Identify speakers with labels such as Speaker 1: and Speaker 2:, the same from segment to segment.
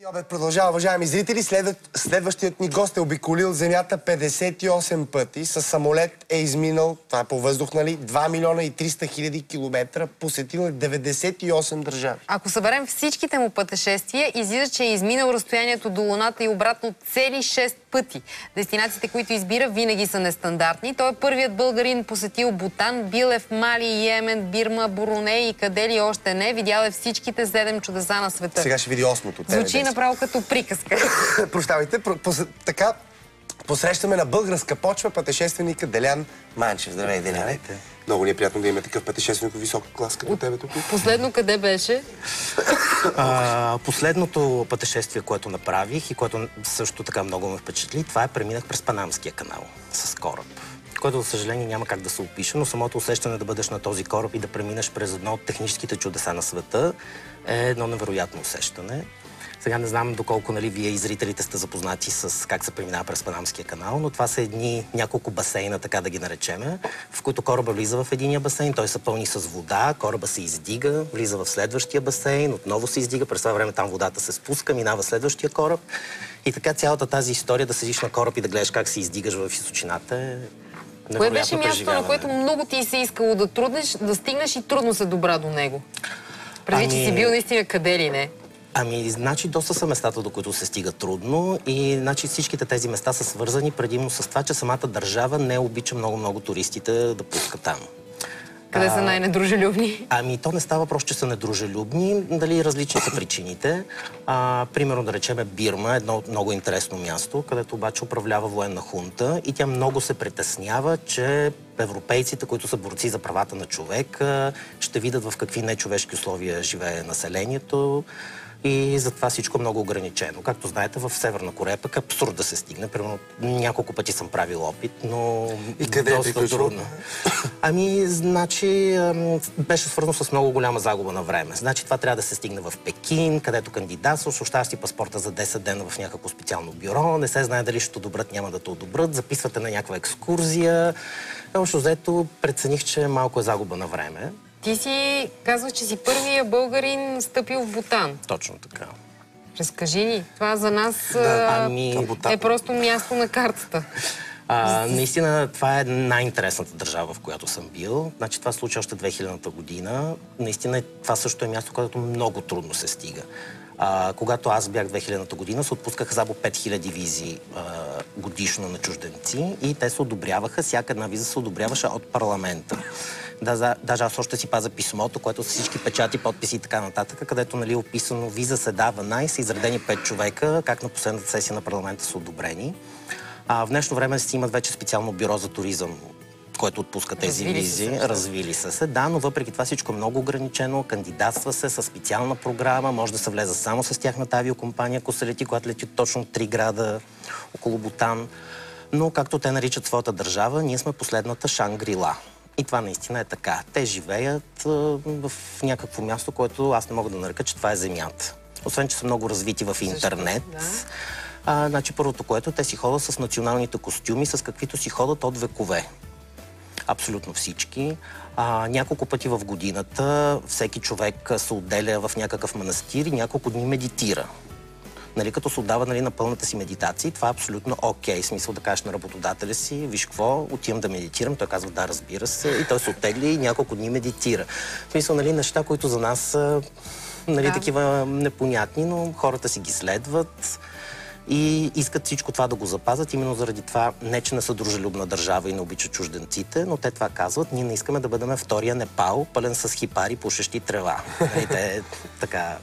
Speaker 1: Обед продължава, уважаеми зрители. Следващият ни гост е обиколил Земята 58 пъти. С самолет е изминал, това е по въздух, нали, 2 милиона и 300 хиляди километра. Посетил е 98 държави.
Speaker 2: Ако съберем всичките му пътешествия, излиза, че е изминал разстоянието до Луната и обратно цели 6 пъти. Дестинациите, които избира, винаги са нестандартни. Той е първият българин, посетил Бутан, бил е в Мали, Йемен, Бирма, Бруней и къде ли още не. Видял е всичките 7 чудеса на света.
Speaker 1: Сега ще види 8-то.
Speaker 2: Звучи направо като приказка.
Speaker 1: Прощавайте, така посрещаме на българска почва пътешественика Делян Манчев. Здравей, Деляне. Много ни е приятно да имаме такъв пътешественик от висока клас като тебе тук.
Speaker 2: Последно къде беше?
Speaker 3: Последното пътешествие, което направих и което също така много ме впечатли, това е преминах през Панамския канал с кораб, което, за съжаление, няма как да се опише, но самото усещане да бъдеш на този кораб и да преминеш през едно от техническите чудеса на света е едно невероятно усещане. Сега не знам доколко, нали, вие и зрителите сте запознати с как се преминава през Панамския канал, но това са няколко басейна, така да ги наречеме, в които кораба влиза в единия басейн, той се пълни с вода, кораба се издига, влиза в следващия басейн, отново се издига, през това време там водата се спуска, минава следващия кораб. И така цялата тази история да седиш на кораб и да гледаш как се издигаш в височината е...
Speaker 2: Кое беше място, на което много ти се искало да стигнеш и трудно се добра до него? Преди, че си бил наистина къде ли не?
Speaker 3: Значи, доста са местата, до които се стига трудно и значи всичките тези места са свързани предимно с това, че самата държава не обича много туристите да пускат там.
Speaker 2: Къде са най-недружелюбни?
Speaker 3: То не става просто, че са недружелюбни, дали различни са причините. Примерно, да речеме Бирма, едно много интересно място, където обаче управлява военна хунта и тя много се притеснява, че европейците, които са борци за правата на човека, ще видят в какви нечовешки условия живее населението. И затова всичко е много ограничено. Както знаете, в Северна Корея пък е абсурд да се стигне. Примерно няколко пъти съм правил опит, но
Speaker 1: и къде
Speaker 3: доста трудно. Значи беше свързано с много голяма загуба на време. Значи това трябва да се стигне в Пекин, където кандидатстваш, оставаш си паспорта за 10 дена в някакво специално бюро, не се знае дали ще одобрят, няма да те одобрят, записвате на някаква екскурзия. Общо взето прецених, че малко е загуба на време.
Speaker 2: Ти си казваш, че си първия българин стъпил в Бутан.
Speaker 3: Точно така.
Speaker 2: Разкажи ни. Това за нас е просто място на картата.
Speaker 3: Наистина, това е най-интересната държава, в която съм бил. Значи, това случи още 2000-та година. Наистина, това също е място, където много трудно се стига. Когато аз бях 2000-та година, се отпускаха само 5000 визи годишно на чужденци и те се одобряваха. Всяка една виза се одобряваше от парламента. Даже аз още си пазя писмото, което са всички печати, подписи и така нататък, където, нали, описано виза се дава са изредени 5 човека, как на последната сесия на парламента са одобрени. В днешно време си имат вече специално бюро за туризъм, което отпуска тези визи. Развили са се. Да, но въпреки това всичко е много ограничено. Кандидатства се със специална програма. Може да се влезе само с тяхната авиокомпания, ако се лети, когато лети точно 3 града около Бутан. Но, както те наричат своята държава, ние сме последната Шангрила. И това наистина е така. Те живеят в някакво място, което аз не мога да нарека, че това е земята. Освен, че са много развити в интернет. Значи, първото, което те си ходят с националните костюми, с каквито си ходят от векове. Абсолютно всички. Няколко пъти в годината всеки човек се отделя в някакъв манастир и няколко дни медитира. Нали, като се отдава, нали, на пълната си медитация, това е абсолютно окей. Смисъл да кажеш на работодателя си, виж какво, отивам да медитирам. Той казва, да, разбира се. И той се оттегли и няколко дни медитира. В смисъл, нали, неща, които за нас са, нали, такива непонятни, но хората си ги следват и искат всичко това да го запазят. Именно заради това, не че не са дружелюбна държава и не обичат чужденците, но те това казват, ние не искаме да бъдем втория Непал, пълен с хипари, пушещи трева. Нали, те така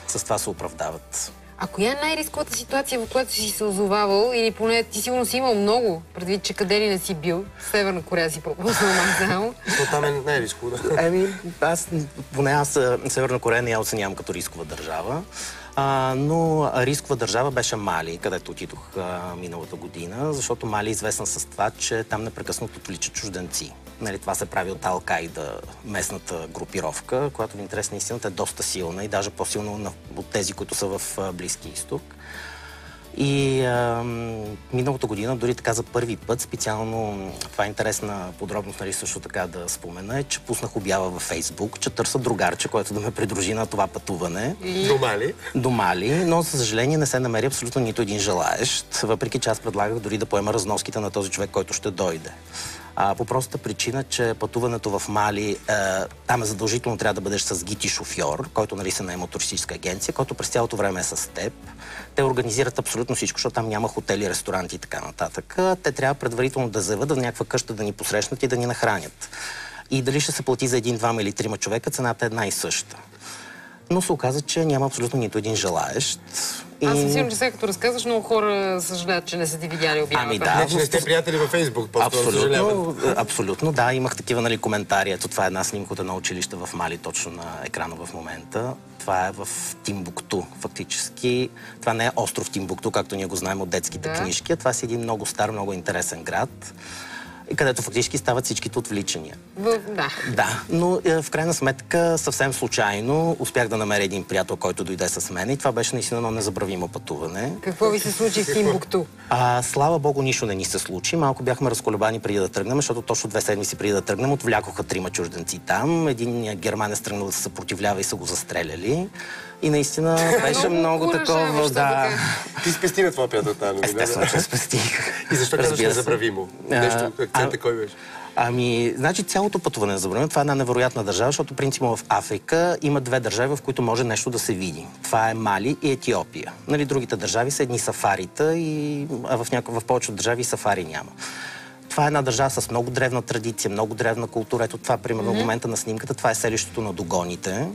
Speaker 3: с това се оправдават.
Speaker 2: А коя е най-рисковата ситуация, в която си се озовавал, или поне ти сигурно си имал много, предвид, че къде ли не си бил? В Северна Корея си пропуснал мазал.
Speaker 1: Но там е най-рисково, да.
Speaker 3: Аз Северна Корея не я оценявам като рискова държава, но рискова държава беше Мали, където отидох миналата година, защото Мали е известна с това, че там непрекъснато отличат чужденци. Нали, това се прави от Ал-Кайда, местната групировка, която в интерес на истината е доста силна и даже по-силна от тези, които са в Близки изток. И миналата година, дори така за първи път, специално, това е интересна подробност, нали, също така да спомена, е, че пуснах обява във Фейсбук, че търся другарче, който да ме придружи на това пътуване. До Мали, но за съжаление не се намери абсолютно нито един желаещ, въпреки че аз предлагах дори да поема разноските на този човек, който ще дойде. По простата причина, че пътуването в Мали, там е задължително трябва да бъдеш с гид и шофьор, който, нали, се наема от туристическа агенция, който през цялото време е с теб. Те организират абсолютно всичко, защото там няма хотели, ресторанти и така нататък. Те трябва предварително да заявят в някаква къща да ни посрещнат и да ни нахранят. И дали ще се плати за 1, 2 или 3 човека, цената е една и съща. Но се оказа, че няма абсолютно нито един желаещ.
Speaker 2: Аз съм сигурна, че сега като разказваш, много хора съжаляват, че не са ти видяли обявата.
Speaker 3: Ами да.
Speaker 1: Не сте приятели във Фейсбук,
Speaker 3: Абсолютно, да. Имах такива, нали, коментари. Ето това е една снимка от едно училище в Мали, точно на екрана в момента. Това е в Тимбукту, фактически. Това не е остров Тимбукту, както ние го знаем от детските книжки, а това е един много стар, много интересен град, където фактически стават всичките отвличания. Да, но в крайна сметка съвсем случайно успях да намеря един приятел, който дойде с мен и това беше наистина едно незабравимо пътуване.
Speaker 2: Какво ви се случи в Тимбукту?
Speaker 3: Слава Богу, нищо не ни се случи. Малко бяхме разколебани преди да тръгнем, защото точно 2 седмици преди да тръгнем отвлякоха 3 чужденци там. Един германец тръгнал да се съпротивлява и са го застреляли. И наистина беше много такова, да.
Speaker 1: Ти спести на това приятел тази новина?
Speaker 3: Естествено, че спестих.
Speaker 1: И защо казваш незабравимо? Нещо, акцента кой беше?
Speaker 3: Ами, значи цялото пътуване на забравено, това е една невероятна държава, защото принципно в Африка има 2 държави, в които може нещо да се види. Това е Мали и Етиопия. Нали, другите държави са едни сафарита, а в повечето държави сафари няма. Това е една държава с много древна традиция, много древна култура. Ето това, примерно, в момента на снимката, това е селището на Догоните,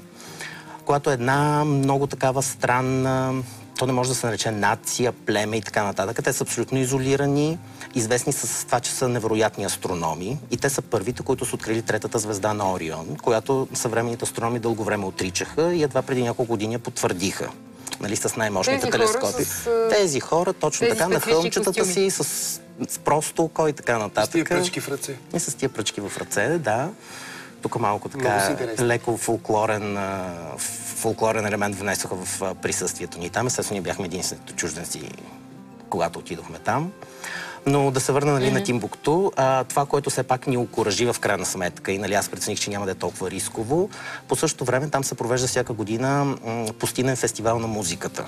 Speaker 3: която е една много такава странна, то не може да се нарече нация, племе и така нататък. Те са абсолютно изолирани, известни с това, че са невероятни астрономи и те са първите, които са открили 3-та звезда на Орион, която съвременните астрономи дълго време отричаха и едва преди няколко години потвърдиха. Нали, с най-мощните телескопи. Тези хора, точно така, на хълмчетата си, с просто око и така нататък.
Speaker 1: С тия пръчки в ръце.
Speaker 3: И с тия пръчки в ръце, да. Тук малко така леко фолклорен елемент внесоха в присъствието ни там. Естествено, ние бяхме единствените чужденци, когато отидохме там. Но да се върна, нали, на Тимбукту, това, което все пак ни окуражи в крайна сметка и, нали, аз прецених, че няма да е толкова рисково. По същото време там се провежда всяка година пустинен фестивал на музиката,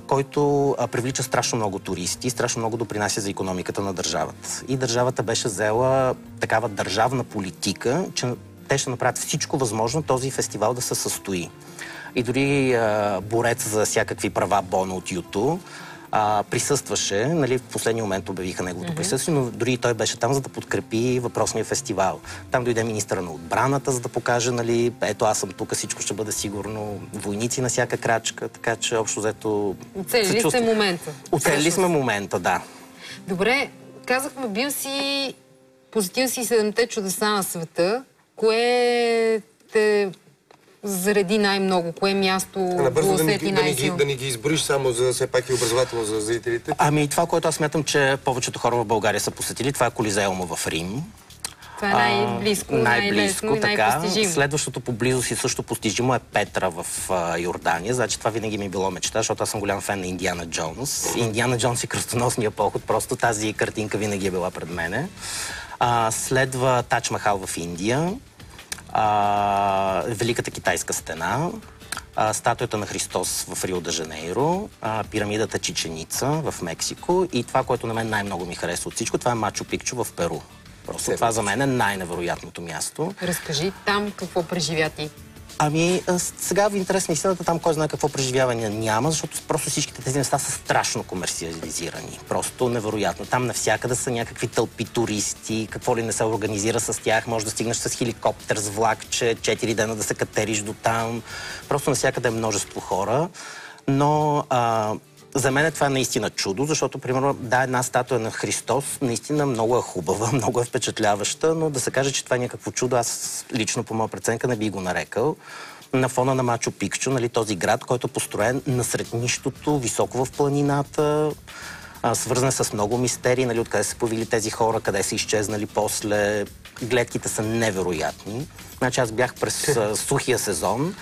Speaker 3: който привлича страшно много туристи, страшно много допринася за икономиката на държавата. И държавата беше взела такава държавна политика, че те ще направят всичко възможно този фестивал да се състои. И дори борец за всякакви права Боно от Юту присъстваше, нали, в последния момент обявиха неговото присъствие, но дори и той беше там, за да подкрепи въпросния фестивал. Там дойде министъра на отбраната, за да покаже, нали, ето аз съм тук, всичко ще бъде сигурно, войници на всяка крачка, така че общо взето...
Speaker 2: Оцелили сте момента.
Speaker 3: Оцелили сме момента, да.
Speaker 2: Добре, казахме, посетил си 7-те чудеса на света. Кое те зареди най-много? Кое място го усети най-силно?
Speaker 1: Да ни ги избориш само за все пак и образователно за зрителите?
Speaker 3: Ами това, което аз смятам, че повечето хора в България са посетили, това е Колизеума в Рим.
Speaker 2: Това е най-близко, най-лесно и най-постижимо.
Speaker 3: Следващото поблизо си също постижимо е Петра в Йордания. Значи това винаги ми е било мечта, защото аз съм голям фен на Индиана Джонс. Индиана Джонс и кръстоносния поход, просто тази картинка винаги е била пред мене. Следва Тадж Махал в Индия, Великата китайска стена, статуята на Христос в Рио де Жанейро, пирамидата Чичен Ица в Мексико и това, което на мен най-много ми харесва от всичко, това е Мачу Пикчу в Перу. Просто това за мен е най-невероятното място.
Speaker 2: Разкажи там какво преживя ти.
Speaker 3: Ами, сега в интерес на истината там кой знае какво преживяване няма, защото просто всичките тези места са страшно комерциализирани. Просто невероятно. Там навсякъде са някакви тълпи туристи, какво ли не се организира с тях, може да стигнеш с хеликоптер, с влакче, 4 дена да се катериш до там. Просто навсякъде е множество хора. Но за мен това е наистина чудо, защото, примерно, една статуя на Христос наистина много е хубава, много е впечатляваща, но да се каже, че това е някакво чудо, аз лично по моя преценка не би го нарекал. На фона на Мачу Пикчу, нали, този град, който е построен насред нищото, високо в планината, свързан с много мистерии, нали, откъде са появили тези хора, къде са изчезнали после. Гледките са невероятни. Значи аз бях през сухия сезон.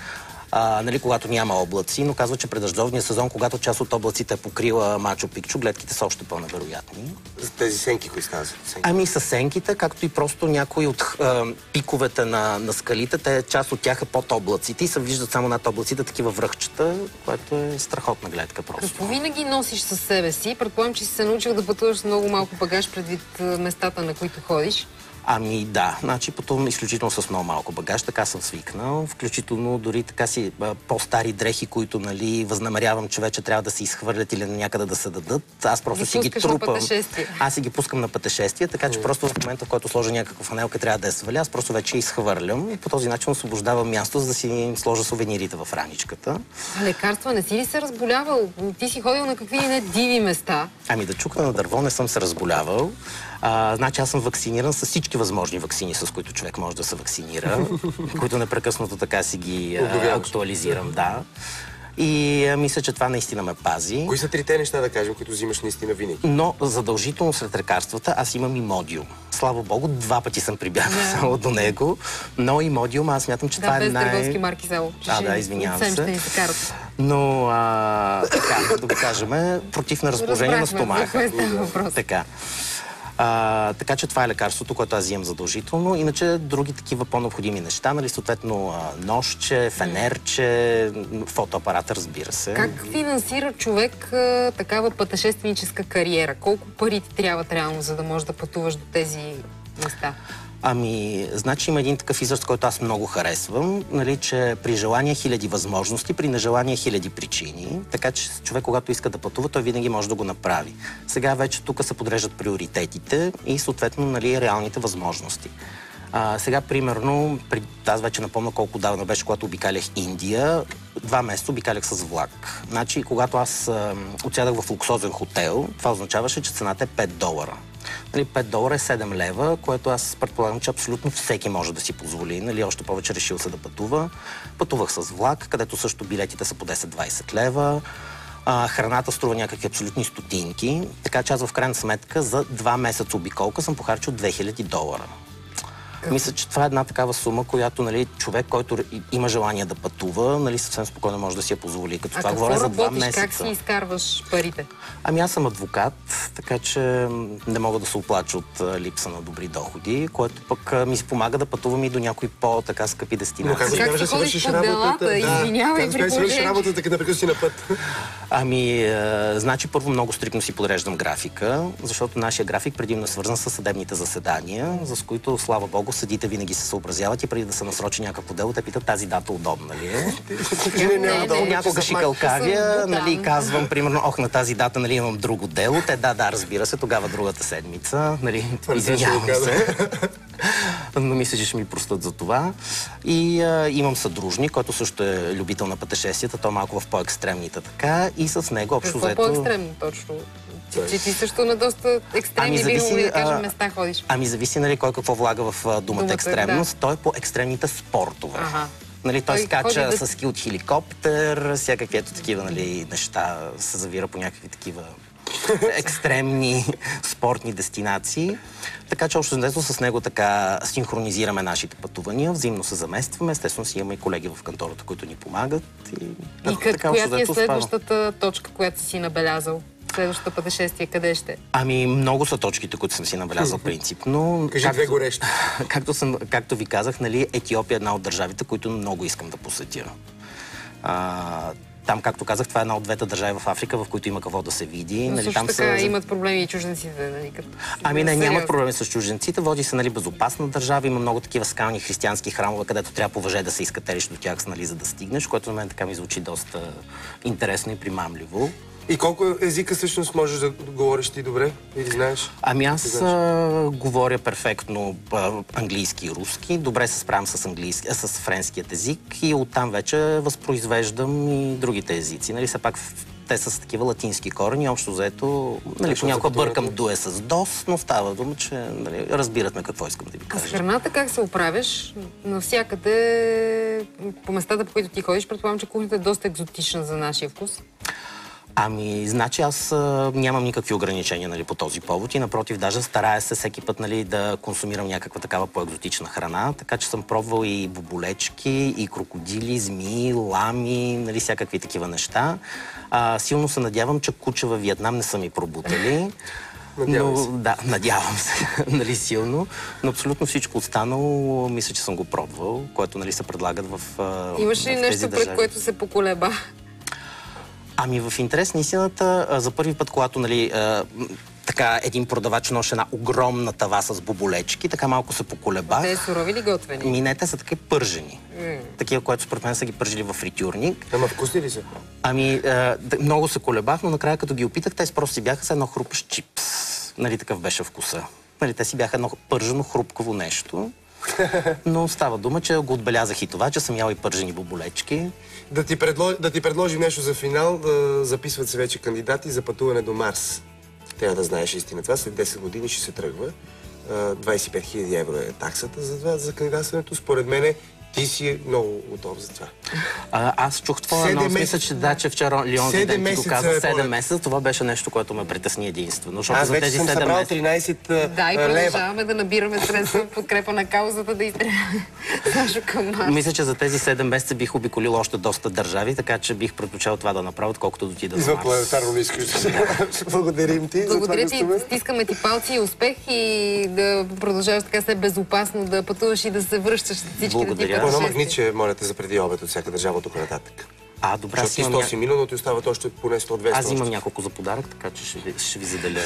Speaker 3: нали, когато няма облаци, но казва, че през дъждовния сезон, когато част от облаците е покрила Мачу Пикчу, гледките са още по-невероятни.
Speaker 1: За тези сенки, които стават?
Speaker 3: Ами с сенките, както и просто някои от пиковете на скалите, те част от тях е под облаците и се виждат само над облаците такива връхчета, което е страхотна гледка просто.
Speaker 2: Какво винаги носиш със себе си? Предполагам, че си се научил да пътуваш с много малко багаж предвид местата, на които ходиш.
Speaker 3: Ами да, значи пътувам изключително с много малко багаж, така съм свикнал, включително дори така си по-стари дрехи, които, нали, възнамерявам, че вече трябва да се изхвърлят или някъде да се дадат. Аз просто си ги трупам. Аз си ги пускам на пътешествие, така че просто в момента, в който сложа някаква фанелка, трябва да я сваля, аз просто вече изхвърлям и по този начин освобождавам място, за да си сложа сувенирите в раничката.
Speaker 2: А лекарства, не си ли се разболявал? Ти си ходил на какви не диви места?
Speaker 3: Ами да чука на дърво не съм се разболявал. Значи аз съм вакциниран с всички възможни ваксини, с които човек може да се вакцинира, които непрекъснато така си ги актуализирам, да. И мисля, че това наистина ме пази.
Speaker 1: Кои са трите неща, да кажем, които взимаш наистина винаги?
Speaker 3: Но задължително сред лекарствата аз имам Имодиум. Слава Богу, 2 пъти съм прибягал само до него. Но Имодиум, аз смятам, че това е
Speaker 2: без търговски марки само.
Speaker 3: Да, извинявам се.
Speaker 2: Ще ни се карат.
Speaker 3: Но, така, да го кажем, против на разположение на стомаха. Така. Така че това е лекарството, което аз взимам задължително. Иначе други такива по-необходими неща, нали, съответно нощче, фенерче, фотоапарата, разбира се.
Speaker 2: Как финансира човек такава пътешественическа кариера? Колко пари ти трябва реално, за да можеш да пътуваш до тези места?
Speaker 3: Ами, значи има един такъв израз, който аз много харесвам, нали, че при желание хиляди възможности, при нежелание хиляди причини, така че човек, когато иска да пътува, той винаги може да го направи. Сега вече тук се подреждат приоритетите и съответно, нали, реалните възможности. Сега, примерно, аз вече напомня колко давно беше, когато обикалях Индия, 2 месеца обикалях с влак. Значи, когато аз отсядах в луксозен хотел, това означаваше, че цената е $5. Нали, $5 е 7 лева, което аз предполагам, че абсолютно всеки може да си позволи. Нали, още повече решил се да пътува. Пътувах с влак, където също билетите са по 10-20 лева. Храната струва някакви абсолютни стотинки. Така че аз в крайна сметка за 2 месеца обиколка съм похарчил $2000. Мисля, че това е една такава сума, която, нали, човек, който има желание да пътува, нали, съвсем спокойно може да си я позволи. Като това говоря за 2 месеца.
Speaker 2: Как си изкарваш парите?
Speaker 3: Ами аз съм адвокат, така че не мога да се оплача от липса на добри доходи, което пък ми се помага да пътувам и до някои по-така скъпи дестинации.
Speaker 1: Но как
Speaker 2: си ходиш по делата? Извинявай, при положение.
Speaker 1: Работата, като напрекъснато си на път.
Speaker 3: Ами, значи първо много стриктно си подреждам графика, защото нашия график предимно е свързан с съдебните заседания, с които, слава Богу, съдите винаги се съобразяват и преди да се насрочи някакво дело, те питат тази дата удобна ли е. Някога шикалкавя, нали, казвам, примерно, на тази дата, нали, имам друго дело. Те, да, разбира се, тогава другата седмица, нали, извинявам се. Но мисля, че ще ми простат за това. И имам съдружник, който също е любител на пътешествията, то малко в по-екстремните така. И с него общо взето...
Speaker 2: Какво по-екстремни точно? Ти също на доста екстремни, бихме да кажем, места ходиш.
Speaker 3: Ами зависи, нали, кой какво влага в думата екстремност. Да. Той е по екстремните спортове. Нали, той скача с ски от хеликоптер, всякакви ето такива, нали, неща, се завира по някакви такива екстремни спортни дестинации. Така че общо взето с него така синхронизираме нашите пътувания, взаимно се заместваме. Естествено си имаме и колеги в кантората, които ни помагат.
Speaker 2: Коя ти е следващата точка, която си набелязал? Следващото пътешествие къде ще?
Speaker 3: Ами много са точките, които съм си набелязал принципно.
Speaker 1: Кажи две горещи.
Speaker 3: Както ви казах, нали, Етиопия е една от държавите, които много искам да посетя. Там, както казах, това е една от двете държави в Африка, в които има какво да се види.
Speaker 2: Но също така имат проблеми и чужденците, нали?
Speaker 3: Ами не, нямат проблеми с чужденците. Води се, нали, безопасна държава. Има много такива скални християнски храмове, където трябва по въже да се изкатериш до тях, нали, за да стигнеш, което на мен така ми звучи доста интересно и примамливо.
Speaker 1: И колко езика всъщност можеш да говориш ти добре? Или знаеш?
Speaker 3: Ами аз говоря перфектно английски и руски. Добре се справям с френският език и оттам вече възпроизвеждам и другите езици. Нали, все пак те са с такива латински корени. Общо заето, нали, понякога бъркам дуе с дос, но става дума, че, нали, разбират ме какво искам да ви кажа.
Speaker 2: А с храната как се оправяш? Навсякъде, по местата, по които ти ходиш, предполагам, че кухнята е доста екзотична за нашия вкус.
Speaker 3: Ами, значи аз нямам никакви ограничения, нали, по този повод и напротив, даже старая се всеки път, нали, да консумирам някаква такава по-екзотична храна, така че съм пробвал и боболечки, и крокодили, змии, лами, нали, всякакви такива неща. Силно се надявам, че куча във Виетнам не са ми пробутали. Да, надявам се, нали, силно. Но абсолютно всичко останало, мисля, че съм го пробвал, което, нали, се предлагат в
Speaker 2: Имаш ли нещо, пред което се поколеба?
Speaker 3: Ами в интерес на истината, за първи път, когато, нали, така един продавач носи една огромна тава с боболечки, така малко се поколебах.
Speaker 2: Те сурови или готвени?
Speaker 3: Не, те са такива пържени. Такива, които според мен са ги пържили в фритюрник.
Speaker 1: Ама вкусни ли са?
Speaker 3: Ами, много се колебах, но накрая като ги опитах, те просто си бяха с едно хрупещ чипс. Нали, такъв беше вкуса. Нали, те си бяха едно пържено хрупкаво нещо. Но става дума, че го отбелязах и това, че съм ял и пържени боболечки.
Speaker 1: Да ти предложим нещо за финал, да записват се вече кандидати за пътуване до Марс. Трябва да знаеш истина. Това след 10 години ще се тръгва. 25 000 евро е таксата за кандидатстването. Според мене ти си много готов за това.
Speaker 3: Аз чух това, но мисля, че да, че вчера Лион Зиден ти го каза 7 месеца. Това беше нещо, което ме притесни единствено.
Speaker 1: Аз вече съм събрал 13 лева.
Speaker 2: Да, и продължаваме да набираме средства в подкрепа на каузата да изтребваме Сашо към Марс.
Speaker 3: Мисля, че за тези 7 месеца бих обиколил още доста държави, така че бих предпочел това да направя, колкото да отида до Марс.
Speaker 1: Извънпланетарно не искаш. Благодарим ти.
Speaker 2: Благодаря ти, стискаме ти палци и успех и да продължаваш така се безопасно да пътуваш и да се връщаш с всички да ти пътешествия.
Speaker 1: Магниче, моля те, за преди обед от всяка държава от тук нататък.
Speaker 3: Добре,
Speaker 1: защото ти 100 си милион, но ти остават още поне 100-200.
Speaker 3: Аз имам няколко за подарък, така че ще ви заделя.